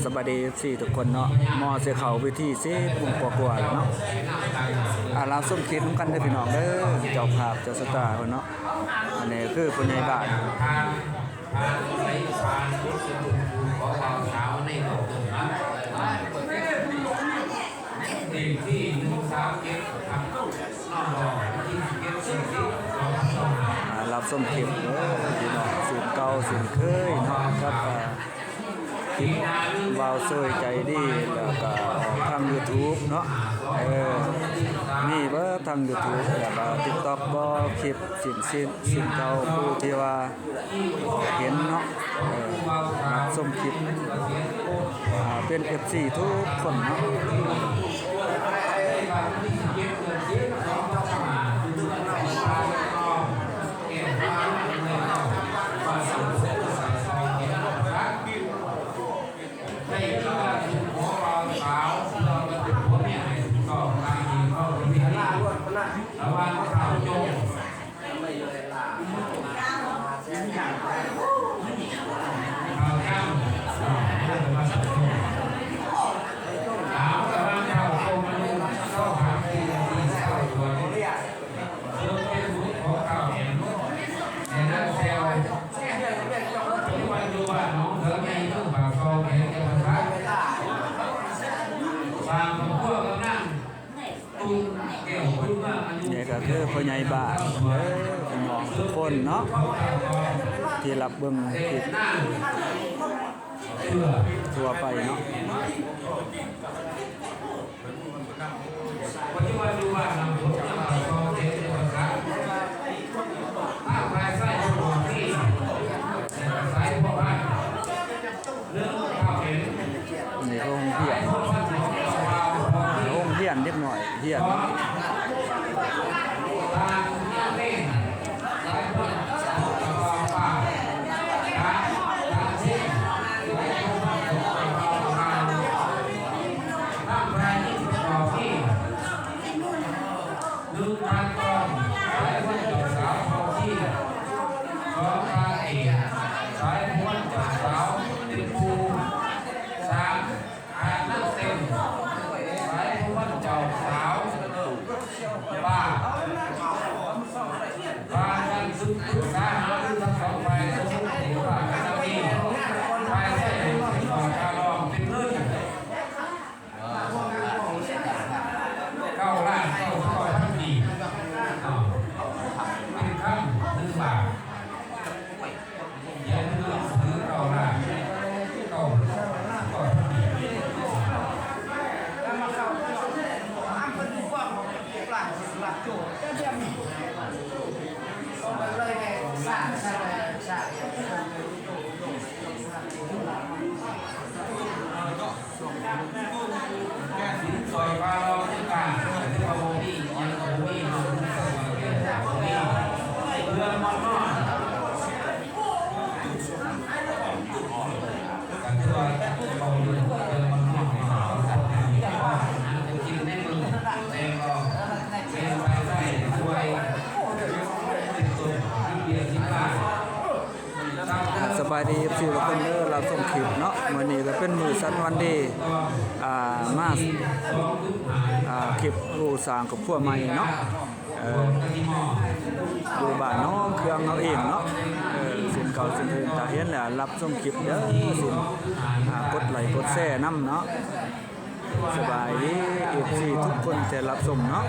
สวัสดีสี่ทุกคนเนาะมอเสียเขาวิธีสิปุ่มกลัวๆแล้วเนาะเราส้มคิดกันได้พี่น้องเด้อเจ้าภาพเจ้าสตาร์เนาะอันนี้คือผู้ใหญ่บ้านที่รับส้มเข็มพี่น้องสูตรเก่าสูตรเคยเนาะครับคลิปเบาสวยใจดีแล้วก็ทาง YouTube เนาะนี่เบิ่ทาง YouTube แล้วก็ TikTok บ่คลิปสินเก่าผู้ที่ว่าเห็นเนาะรับส้มคลิปเป็น FC ทุกคนเนาะระวังข่าวโยงข่าวข้ามระวังข่าวโยงมันเข้าหาที่เข้าตัวนี้เรื่องเฟซบุ๊กของข่าวเห็นในนั้นแซวที่วันดูว่าน้องเธอไม่ต้องปากคอแข็งแรงพักบางพวกกำลังนี่ก็คือพ่อใหญ่บ้านพี่น้องทุกคนเนาะที่รับเบิ่งคลิปทั่วไปเนาะปัจจุบันดูว่าเราผลจะมาคอเทสภาษาถ้าใครใส่หัวที่ใส่พวกนั้นเรื่องข้าวเห็นนี่โรงเรียนเล็กหน่อยเรียนซอยพาเราที่การที่เราที่ยังคงมีเรื่องมันก็การที่เราเราเรื่องมันก็กินในมือเองก็เป็นไปได้ช่วยติดตัวที่เบียร์ที่บ้านสบายดีสิทุกคนเด้อรับส่งคลิปเนาะมื้อนี้ก็เป็นมื้อสันวันดีมาคลิปผู้สร้างกับพวกใหม่เนาะอยู่บ้านน้องเครื่องเอาเองเนาะสินเก่าสินตาเห็นแล้วรับส่งคลิปเด้อสิกดไลค์กดแชร์นำเนาะสบายดี FC ทุกคนที่รับชมเนาะ